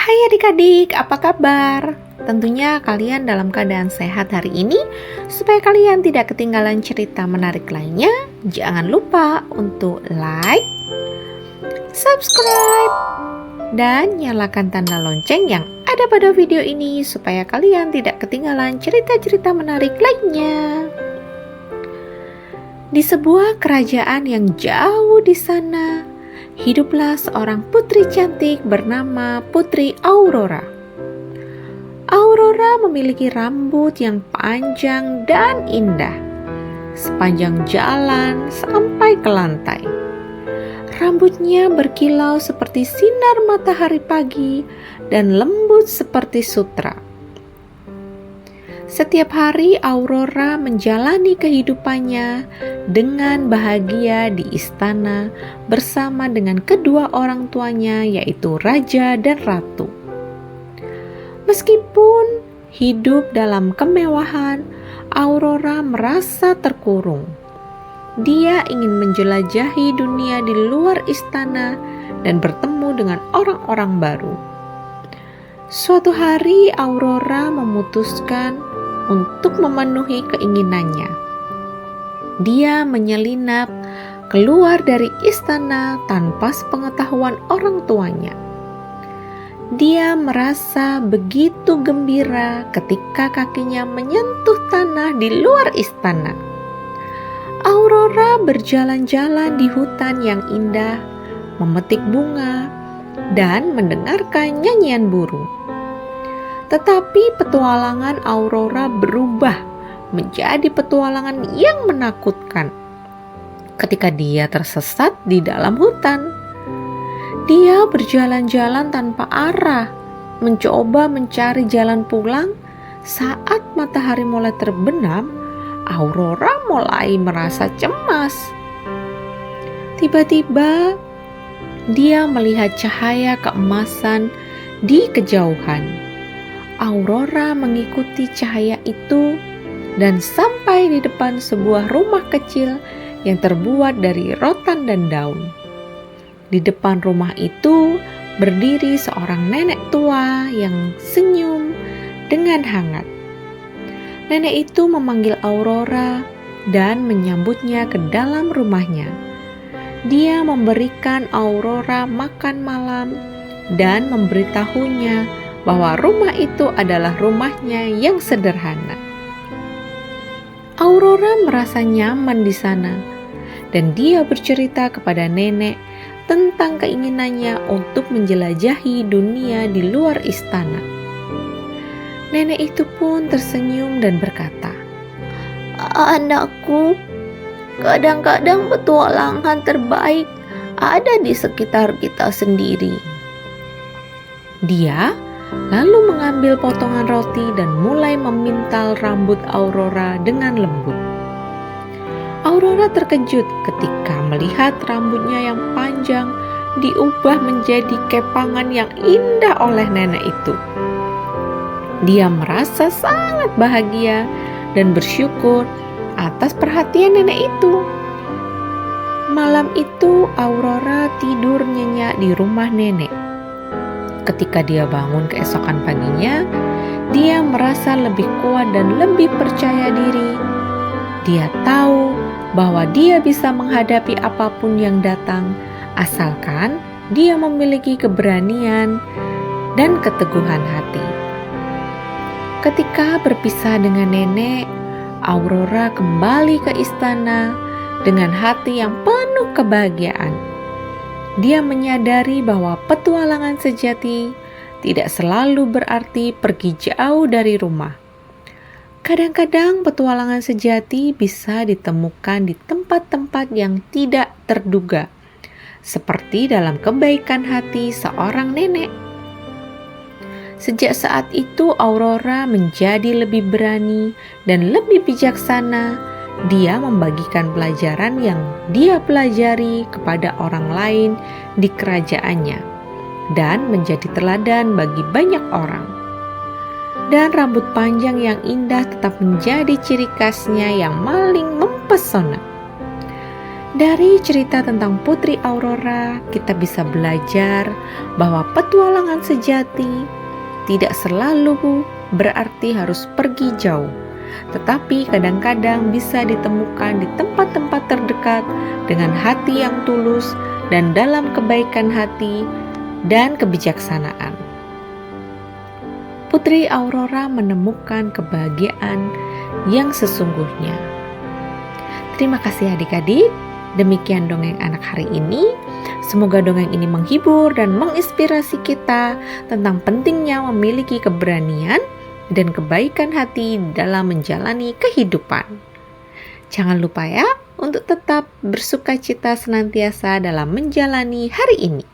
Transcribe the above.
Hai adik-adik, apa kabar? Tentunya kalian dalam keadaan sehat hari ini. Supaya kalian tidak ketinggalan cerita menarik lainnya, jangan lupa untuk like, subscribe, dan nyalakan tanda lonceng yang ada pada video ini supaya kalian tidak ketinggalan cerita-cerita menarik lainnya. Di sebuah kerajaan yang jauh di sana, hiduplah seorang putri cantik bernama Putri Aurora. Aurora memiliki rambut yang panjang dan indah, sepanjang jalan sampai ke lantai. Rambutnya berkilau seperti sinar matahari pagi dan lembut seperti sutra. Setiap hari Aurora menjalani kehidupannya dengan bahagia di istana bersama dengan kedua orang tuanya, yaitu raja dan ratu. Meskipun hidup dalam kemewahan, Aurora merasa terkurung. Dia ingin menjelajahi dunia di luar istana dan bertemu dengan orang-orang baru. Suatu hari Aurora memutuskan untuk memenuhi keinginannya. Dia menyelinap keluar dari istana tanpa sepengetahuan orang tuanya. Dia merasa begitu gembira ketika kakinya menyentuh tanah di luar istana. Aurora berjalan-jalan di hutan yang indah, memetik bunga, dan mendengarkan nyanyian burung. Tetapi petualangan Aurora berubah menjadi petualangan yang menakutkan ketika dia tersesat di dalam hutan. Dia berjalan-jalan tanpa arah, mencoba mencari jalan pulang. Saat matahari mulai terbenam, Aurora mulai merasa cemas. Tiba-tiba, dia melihat cahaya keemasan di kejauhan. Aurora mengikuti cahaya itu dan sampai di depan sebuah rumah kecil yang terbuat dari rotan dan daun. Di depan rumah itu berdiri seorang nenek tua yang senyum dengan hangat. Nenek itu memanggil Aurora dan menyambutnya ke dalam rumahnya. Dia memberikan Aurora makan malam dan memberitahunya bahwa rumah itu adalah rumahnya yang sederhana. Aurora merasa nyaman di sana dan dia bercerita kepada nenek tentang keinginannya untuk menjelajahi dunia di luar istana. Nenek itu pun tersenyum dan berkata, "Anakku, kadang-kadang petualangan terbaik ada di sekitar kita sendiri." Dia lalu mengambil potongan roti dan mulai memintal rambut Aurora dengan lembut. Aurora terkejut ketika melihat rambutnya yang panjang diubah menjadi kepangan yang indah oleh nenek itu. Dia merasa sangat bahagia dan bersyukur atas perhatian nenek itu. Malam itu Aurora tidur nyenyak di rumah nenek. Ketika dia bangun keesokan paginya, dia merasa lebih kuat dan lebih percaya diri. Dia tahu bahwa dia bisa menghadapi apapun yang datang, asalkan dia memiliki keberanian dan keteguhan hati. Ketika berpisah dengan nenek, Aurora kembali ke istana dengan hati yang penuh kebahagiaan. Dia menyadari bahwa petualangan sejati tidak selalu berarti pergi jauh dari rumah. Kadang-kadang petualangan sejati bisa ditemukan di tempat-tempat yang tidak terduga, seperti dalam kebaikan hati seorang nenek. Sejak saat itu Aurora menjadi lebih berani dan lebih bijaksana. Dia membagikan pelajaran yang dia pelajari kepada orang lain di kerajaannya dan menjadi teladan bagi banyak orang. Dan rambut panjang yang indah tetap menjadi ciri khasnya yang paling mempesona. Dari cerita tentang Putri Aurora, kita bisa belajar bahwa petualangan sejati tidak selalu berarti harus pergi jauh, tetapi kadang-kadang bisa ditemukan di tempat-tempat terdekat dengan hati yang tulus dan dalam kebaikan hati dan kebijaksanaan. Putri Aurora menemukan kebahagiaan yang sesungguhnya. Terima kasih adik-adik. Demikian dongeng anak hari ini. Semoga dongeng ini menghibur dan menginspirasi kita tentang pentingnya memiliki keberanian dan kebaikan hati dalam menjalani kehidupan. Jangan lupa ya untuk tetap bersukacita senantiasa dalam menjalani hari ini.